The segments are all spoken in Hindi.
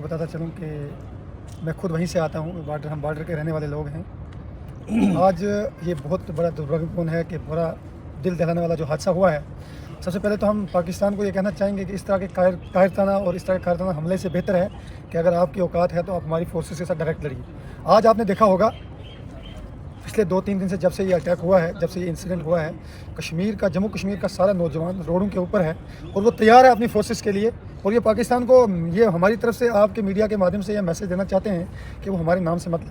आपको बताता चलूँ कि मैं खुद वहीं से आता हूँ, हम बॉर्डर के रहने वाले लोग हैं। आज ये बहुत बड़ा दुर्भाग्यपूर्ण है कि बड़ा दिल दहलाने वाला जो हादसा हुआ है। सबसे पहले तो हम पाकिस्तान को ये कहना चाहेंगे कि इस तरह के कायरताना और इस तरह के कायरताना हमले से बेहतर है कि अगर आपकी औकात है तो आप हमारी फोर्सेस के साथ डायरेक्ट लड़िए। आज आपने देखा होगा पिछले 2-3 दिन से जब से ये अटैक हुआ है, जब से ये इंसिडेंट हुआ है, जम्मू कश्मीर का सारा नौजवान रोडों के ऊपर है और वो तैयार है अपनी फोर्सेस के लिए। और ये पाकिस्तान को ये हमारी तरफ से आपके मीडिया के माध्यम से यह मैसेज देना चाहते हैं कि वो हमारे नाम से मत लें।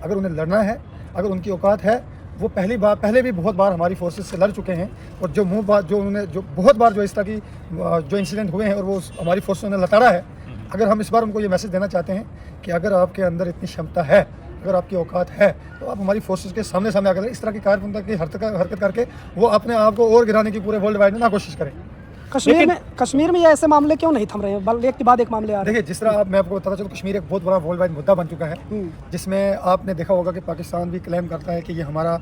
अगर उन्हें लड़ना है, अगर उनकी औकात है, वो पहले भी बहुत बार हमारी फोर्सेस से लड़ चुके हैं और जो बहुत बार जो इस तरह की जो इंसिडेंट हुए हैं और वो हमारी फोर्सेस ने लताड़ा है। अगर हम इस बार उनको ये मैसेज देना चाहते हैं कि अगर आपके अंदर इतनी क्षमता है, अगर आपकी औकात है, तो आप हमारी फोर्सेस के सामने आकर इस तरह की कार्यपंथा की हरकत करके वो अपने आप को और गिराने की पूरे वर्ल्ड वाइड में ना कोशिश करें। कश्मीर में ये ऐसे मामले क्यों नहीं थम रहे हैं? एक के बाद एक मामले आ रहे हैं। देखिए, जिस तरह मैं आपको बताता चलूँ, कश्मीर एक बहुत बड़ा वर्ल्ड वाइड मुद्दा बन चुका है, जिसमें आपने देखा होगा कि पाकिस्तान भी क्लेम करता है कि ये हमारा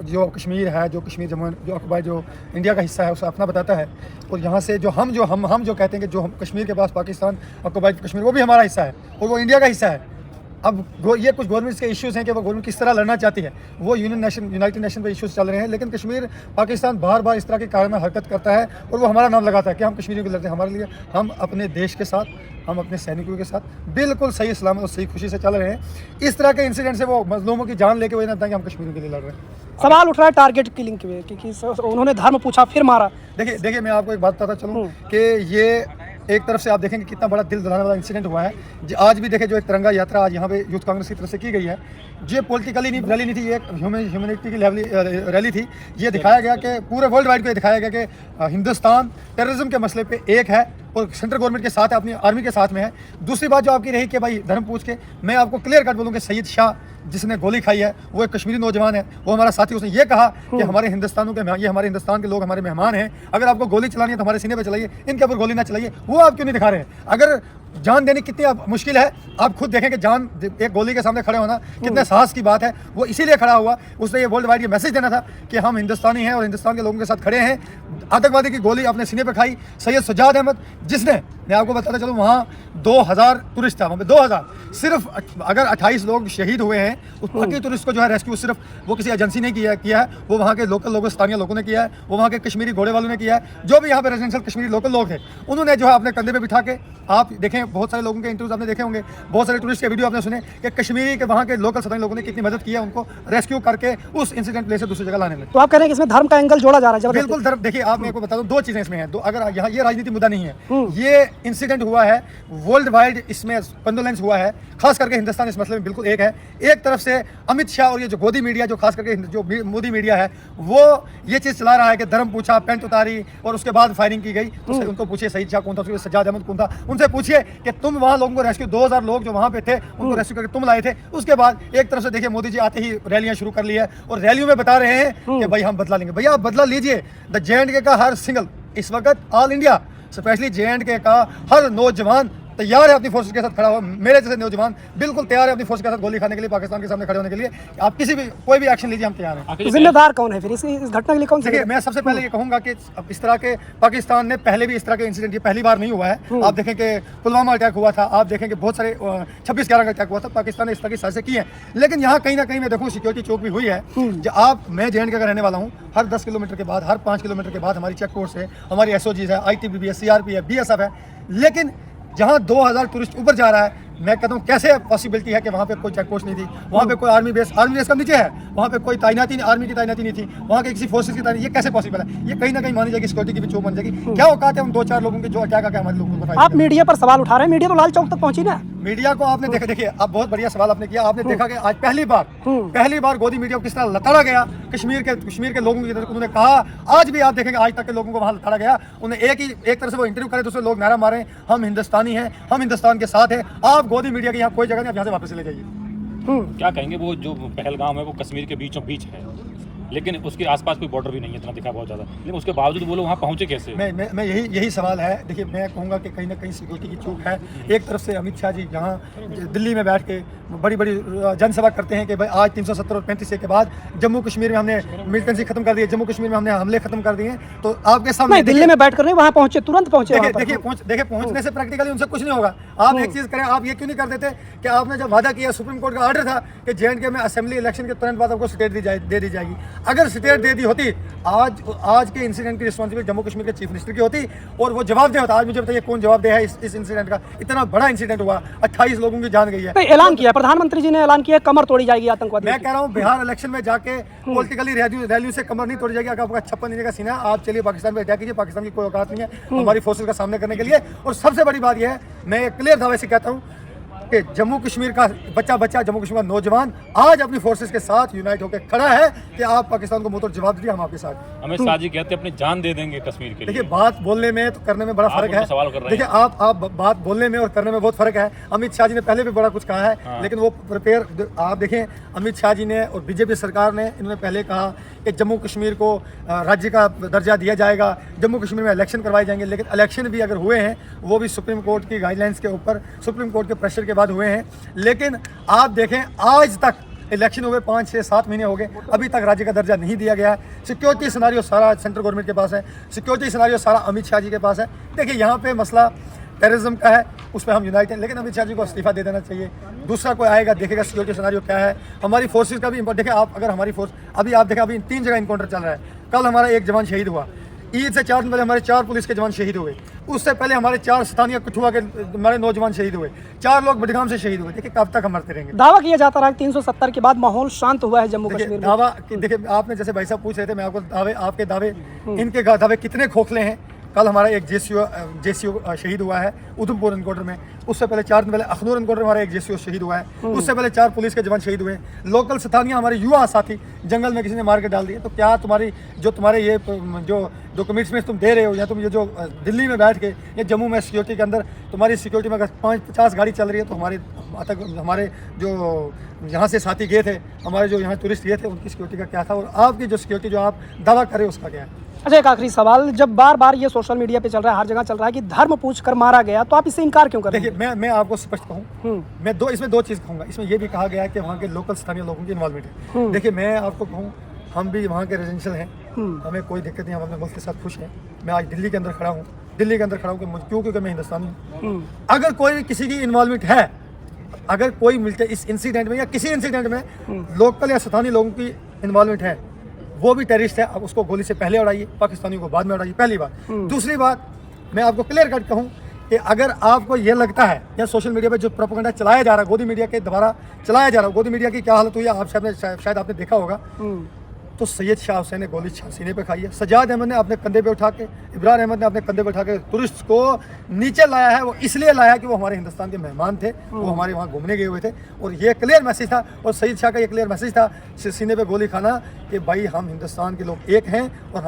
जो कश्मीर है, जो ऑक्युपाई जो इंडिया का हिस्सा है, उसे अपना बताता है। और यहाँ से जो हम जो कहते हैं कि जो हम कश्मीर के पास पाकिस्तान ऑक्युपाई कश्मीर, वो भी हमारा हिस्सा है और वो इंडिया का हिस्सा है। अब ये कुछ गवर्नमेंट्स के इश्यूज़ हैं कि वो गवर्नमेंट किस तरह लड़ना चाहती है, वो यूनाइटेड नेशन पे इश्यूज़ चल रहे हैं। लेकिन कश्मीर पाकिस्तान बार बार इस तरह के कार्य में हरकत करता है और वो हमारा नाम लगाता है कि हम कश्मीरियों को लड़ते हैं। हमारे लिए हम अपने देश के साथ, हम अपने सैनिकों के साथ बिल्कुल सही सलामत और सही खुशी से चल रहे हैं। इस तरह के इंसिडेंट से वो मजलूमों की जान लेके वो नहीं कि हम कश्मीरियों के लिए लड़ रहे हैं। सवाल उठ रहा है टारगेट किलिंग के, क्योंकि उन्होंने धर्म पूछा फिर मारा। देखिए मैं आपको एक बात बताता चलूँ कि ये एक तरफ से आप देखेंगे कितना बड़ा दिल दहलाने वाला इंसिडेंट हुआ है। आज भी देखें, जो एक तिरंगा यात्रा आज यहाँ पे यूथ कांग्रेस की तरफ से की गई है, ये पॉलिटिकली रैली नहीं थी, ये एक ह्यूमैनिटी की रैली थी। ये दिखाया गया कि पूरे वर्ल्ड वाइड को ये दिखाया गया कि हिंदुस्तान टेररिज्म के मसले पे एक है और सेंट्रल गवर्नमेंट के साथ है, अपनी आर्मी के साथ में है। दूसरी बात जो आपकी रही कि भाई धर्म पूछ के, मैं आपको क्लियर कट बोलूँ कि सैयद शाह जिसने गोली खाई है वो एक कश्मीरी नौजवान है, वो हमारा साथी। उसने ये कहा कि हमारे हिंदुस्तान के लोग हमारे मेहमान हैं, अगर आपको गोली चलानी है तो हमारे सीने पे चलाइए, इनके ऊपर गोली ना चलाइए। वो आप क्यों नहीं दिखा रहे हैं? अगर जान देनी कितनी मुश्किल है, आप खुद देखें कि जान एक गोली के सामने खड़े होना कितने साहस की बात है। वो इसीलिए खड़ा हुआ, उसने ये वर्ल्ड वाइड ये मैसेज देना था कि हम हिंदुस्तानी हैं और हिंदुस्तान के लोगों के साथ खड़े हैं। आतंकवादी की गोली अपने सीने पे खाई सैयद सज्जाद अहमद, जिसने, मैं आपको बताता चलूँ, वहाँ 2000 टूरिस्ट था, वहाँ पे 2000 सिर्फ अगर 28 लोग शहीद हुए हैं, उस बाकी टूरिस्ट को जो है रेस्क्यू सिर्फ वो किसी एजेंसी ने किया है, वो वहाँ के लोकल लोगों, स्थानीय लोगों ने किया है, वो वहाँ के कश्मीरी घोड़े वालों ने किया है। जो भी यहाँ पे रेजिडेंशियल कश्मीरी लोकल लोग थे, उन्होंने जो है अपने कंधे पे बिठा के, आप देखें बहुत सारे लोगों के इंटरव्यूज आपने देखे होंगे, बहुत सारे टूरिस्ट के वीडियो आपने सुने कि कश्मीरी के वहाँ के लोकल स्थानीय लोगों ने कितनी मदद की है उनको रेस्क्यू करके उस इंसिडेंट प्लेस से दूसरी जगह लाने में। तो आप कह रहे हैं कि इसमें धर्म का एंगल जोड़ा जा रहा है? बिल्कुल धर्म। देखिए, आप मेरे को बता दूं, दो चीजें इसमें हैं। अगर यहाँ ये राजनीति मुद्दा नहीं है, ये इंसिडेंट हुआ है वर्ल्ड वाइड, इसमें कंडोलेंस हुआ है, खास करके हिंदुस्तान इस मसले में बिल्कुल एक है। एक तरफ से अमित शाह और ये जो गोदी मीडिया, जो खास करके जो मोदी मीडिया है, वो ये चीज चला रहा है कि धर्म पूछा, पेंट उतारी और उसके बाद फायरिंग की गई। तो उनको पूछिए सईद शाह कौन था, सज्जाद अहमद कौन था, उनसे पूछिए कि तुम वहाँ लोगों को रेस्क्यू, 2000 लोग जो वहाँ पे थे उनको रेस्क्यू करके तुम लाए थे। उसके बाद एक तरफ से देखिए मोदी जी आते ही रैलियां शुरू कर ली है और रैलियों में बता रहे हैं कि भाई हम बदला लेंगे। भैया आप बदला लीजिए। द JNK का हर सिंगल, इस वक्त ऑल इंडिया स्पेशली JNK का हर नौजवान तैयार है अपनी फोर्सेस के साथ खड़ा हुआ। मेरे जैसे नौजवान बिल्कुल तैयार है अपनी फोर्स के साथ गोली खाने के लिए, पाकिस्तान के सामने खड़े होने के लिए। आप कोई भी एक्शन लीजिए, हम तैयार हैं। जिम्मेदार कौन है फिर इस घटना के लिए? कौन? देखिए, मैं सबसे पहले ये कहूंगा कि इस तरह के पाकिस्तान ने पहले भी इस तरह के इंसिडेंट, ये पहली बार नहीं हुआ है। आप देखें कि पुलवामा अटैक हुआ था, आप देखें कि बहुत सारे 26/11 का अटैक हुआ था, पाकिस्तान ने इस तरह की साजिशें की हैं। लेकिन यहाँ कहीं ना कहीं मैं देखूँ सिक्योरिटी चौक भी हुई है। मैं JNK का रहने वाला हूँ, हर 10 किलोमीटर के बाद, हर 5 किलोमीटर के बाद हमारी चेक पोस्ट है, हमारी SOGs है, ITBP है, CRP है, BSF है। लेकिन जहाँ 2000 टूरिस्ट ऊपर जा रहा है, मैं कहता हूँ कैसे पॉसिबिलिटी है कि वहाँ पे कोई चेक पोस्ट नहीं थी, वहाँ पे कोई आर्मी बेस का नीचे है, वहाँ पे कोई तैनाती नहीं, आर्मी की तैनाती नहीं थी, वहाँ के किसी फोर्सेस की तैनाती, ये कैसे पॉसिबल है? ये कहीं ना कहीं मानी जाएगी सिक्योरिटी की भी चौक बन जाएगी। क्या औकात है उन 2-4 लोगों के जो अटैक आके हमारे लोगों को? आप मीडिया पर सवाल उठा रहे हैं, मीडिया तो लाल चौक तक पहुंची ना। मीडिया को आपने देखिए, आप बहुत बढ़िया सवाल आपने किया। आपने देखा कि आज पहली बार गोदी मीडिया को किस तरह लताड़ा गया कश्मीर के लोगों की तरफ। उन्होंने कहा, आज भी आप देखेंगे आज तक के लोगों को वहाँ लताड़ा गया। उन्हें एक तरह से वो इंटरव्यू करे, दूसरे लोग नारा मारे, हम हिंदुस्तानी हैं, हम हिंदुस्तान के साथ हैं। आप गोदी मीडिया की यहाँ कोई जगह नहीं, आप यहाँ से वापस चले जाइए। क्या कहेंगे? वो जो पहलगाम है वो कश्मीर के बीचों बीच है, लेकिन उसके आसपास कोई बॉर्डर भी नहीं है, इतना दिखा बहुत ज़्यादा, लेकिन उसके बावजूद वो लोग वहाँ पहुँचे कैसे? मैं यही सवाल है। देखिए, मैं कहूँगा कि कहीं ना कहीं सिक्योरिटी की चूक है। एक तरफ से अमित शाह जी यहाँ दिल्ली में बैठ के बड़ी बड़ी जनसभा करते हैं कि भाई आज 370 और 35 के बाद जम्मू कश्मीर में हमने मिलिटेंसी खत्म कर दी है, जम्मू कश्मीर में हमने हमले खत्म कर दिए हैं। तो आपके सामने नहीं, दिल्ली में बैठ कर नहीं, वहाँ पहुँचे, तुरंत पहुँचे। देखिए पहुंचने से प्रैक्टिकली उनसे कुछ नहीं होगा। आप एक चीज करें, आप ये क्यों नहीं कर देते कि आपने जब वादा किया, सुप्रीम कोर्ट का ऑर्डर था कि J&K में असेंबली इलेक्शन के तुरंत बाद आपको स्टेट दे दी जाएगी। अगर स्टेट दे दी होती, आज के इंसिडेंट की रिस्पॉन्सिबिलिटी जम्मू कश्मीर के चीफ मिनिस्टर की होती और वो जवाब दे होता। आज मुझे बताइए कौन जवाब दे है इस इंसिडेंट का? इतना बड़ा इंसिडेंट हुआ, 28 लोगों की जान गई है। नहीं, ऐलान किया प्रधानमंत्री जी ने, ऐलान किया कमर तोड़ी जाएगी आतंकवादी। मैं कह रहा हूँ बिहार इलेक्शन में जाके पॉलिटिकली रैली से कमर नहीं तोड़ी जाएगी। अगर आपका 56 इंच का सीना है, आप चलिए पाकिस्तान पे अटैक कीजिए, पाकिस्तान की कोई औकात नहीं है हमारी फोर्सेस का सामना करने के लिए। और सबसे बड़ी बात यह है, मैं एक क्लियर दावे से कहता हूँ कि जम्मू कश्मीर का बच्चा जम्मू कश्मीर का नौजवान आज अपनी फोर्सेस के साथ यूनाइट होकर खड़ा है कि आप पाकिस्तान को मुंहतोड़ जवाब दीजिए, हम आपके साथ। अमित शाह जी कहते हैं अपनी जान दे देंगे कश्मीर के लिए। देखिए, बात बोलने में तो करने में बड़ा फर्क है। सवाल कर रहे हैं। देखिए, आप बात बोलने में और करने में बहुत फर्क है। अमित शाह जी ने पहले भी बड़ा कुछ कहा है, लेकिन वो प्रिपेयर, आप देखें अमित शाह जी ने और बीजेपी सरकार ने, इन्होंने पहले कहा कि जम्मू कश्मीर को राज्य का दर्जा दिया जाएगा, जम्मू कश्मीर में इलेक्शन करवाए जाएंगे। लेकिन इलेक्शन भी अगर हुए हैं, वो भी सुप्रीम कोर्ट की गाइडलाइंस के ऊपर, सुप्रीम कोर्ट के प्रेशर के बाद हुए हैं। लेकिन आप देखें, आज तक इलेक्शन हुए 5, 6, 7 महीने हो गए, अभी तक राज्य का दर्जा नहीं दिया गया है। सिक्योरिटी सिनारियो सारा सेंट्रल गवर्नमेंट के पास है, सिक्योरिटी सिनारियो सारा अमित शाह जी के पास है। देखिए, यहाँ पे मसला टेररिज्म का है, उस पर हम यूनाइट हैं, लेकिन अमित शाह जी को इस्तीफा दे देना चाहिए। दूसरा कोई आएगा, देखेगा सिक्योरिटी सिनारियो क्या है। हमारी फोर्सेज का भी देखिए आप, अगर हमारी फोर्स अभी आप देखें, अभी 3 जगह इनकाउंटर चल रहा है। कल हमारा एक जवान शहीद हुआ, ईद से 4 दिन पहले हमारे 4 पुलिस के जवान शहीद हुए, उससे पहले हमारे 4 स्थानीय कठुआ के हमारे नौजवान शहीद हुए, 4 लोग बडगाम से शहीद हुए। देखिए, कब तक हम मरते रहेंगे? दावा किया जाता रहा है 370 के बाद माहौल शांत हुआ है जम्मू कश्मीर में। दावा देखिए, आपने जैसे भाई साहब पूछ रहे थे, मैं आपको दावे, आपके दावे, इनके दावे कितने खोखले हैं। कल हमारा एक जेसीओ शहीद हुआ है उधमपुर एनकाउंटर में, उससे पहले 4 दिन पहले अखनूर एनकाउंटर में हमारा एक जेसीओ शहीद हुआ है, उससे पहले 4 पुलिस के जवान शहीद हुए। लोकल स्थानीय हमारे युवा साथी जंगल में किसी ने मार के डाल दिए। तो क्या तुम्हारे ये जो कमिटमेंट्स तुम दे रहे हो, या तुम ये जो दिल्ली में बैठ के या जम्मू में सिक्योरिटी के अंदर तुम्हारी सिक्योरिटी में अगर 50 गाड़ी चल रही है, तो हमारे जो यहाँ से साथी गए थे, हमारे जो यहाँ टूरिस्ट गए थे, उनकी सिक्योरिटी का क्या था, और आपकी जो सिक्योरिटी जो आप दावा कर रहे हो उसका क्या है? अच्छा, एक आखिरी सवाल, जब बार बार ये सोशल मीडिया पे चल रहा है, हर जगह चल रहा है कि धर्म पूछ कर मारा गया, तो आप इससे इनकार क्यों कर रहे हैं? देखिए, मैं आपको स्पष्ट कहूँ, मैं इसमें दो चीज़ कहूँगा। इसमें यह भी कहा गया है कि वहाँ के लोकल स्थानीय लोगों की इन्वॉल्वमेंट है। देखिए, मैं आपको कहूँ, हम भी वहाँ के रेजिडेंशियल हैं, हमें कोई दिक्कत नहीं, हम अपने मुल्क के साथ खुश हैं। मैं आज दिल्ली के अंदर खड़ा हूँ, क्योंकि मैं हिंदुस्तानी हूँ। अगर कोई किसी की इन्वॉल्वमेंट है, अगर कोई मिलते इस इंसिडेंट में या किसी इंसिडेंट में लोकल या स्थानीय लोगों की इन्वॉल्वमेंट है, वो भी टेररिस्ट है, अब उसको गोली से पहले उड़ाइए, पाकिस्तानियों को बाद में उड़ाइए, पहली बात। दूसरी बात, मैं आपको क्लियर कट कहूँ कि अगर आपको ये लगता है या सोशल मीडिया पे जो प्रोपेगेंडा चलाया जा रहा है, गोदी मीडिया के द्वारा चलाया जा रहा है, गोदी मीडिया की क्या हालत हुई है आप शायद आपने देखा होगा, तो सैयद शाह हुसैन ने गोली सीने पे खाई है, सजाद अहमद ने अपने कंधे पे उठा के, इब्रार अहमद ने अपने कंधे पे उठा के टूरिस्ट को नीचे लाया है। वो इसलिए लाया कि वो हमारे हिंदुस्तान के मेहमान थे, वो हमारे वहाँ घूमने गए हुए थे, और ये क्लियर मैसेज था, और सैयद शाह का ये क्लियर मैसेज था सीने पे गोली खाना कि भाई हम हिंदुस्तान के लोग एक हैं और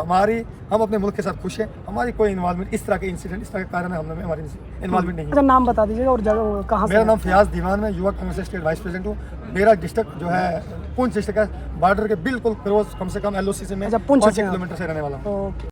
हम अपने मुल्क के साथ खुश हैं। हमारी कोई इन्वॉल्वमेंट, इस तरह के इंसिडेंट, इस तरह के कारण हमें हमारी इन्वॉल्वमेंट नहीं है। अच्छा, नाम बता दीजिएगा और जगह कहाँ से? मेरा नाम फयाज दीवान, मैं युवा कांग्रेस स्टेट वाइस प्रेसिडेंट हूँ। मेरा डिस्ट्रिक्ट जो है पुंछ डिस्ट्रिक्ट है, बॉर्डर के बिल्कुल क्लोज, कम से कम LOC से मैं 5 किलोमीटर से रहने वाला हूँ।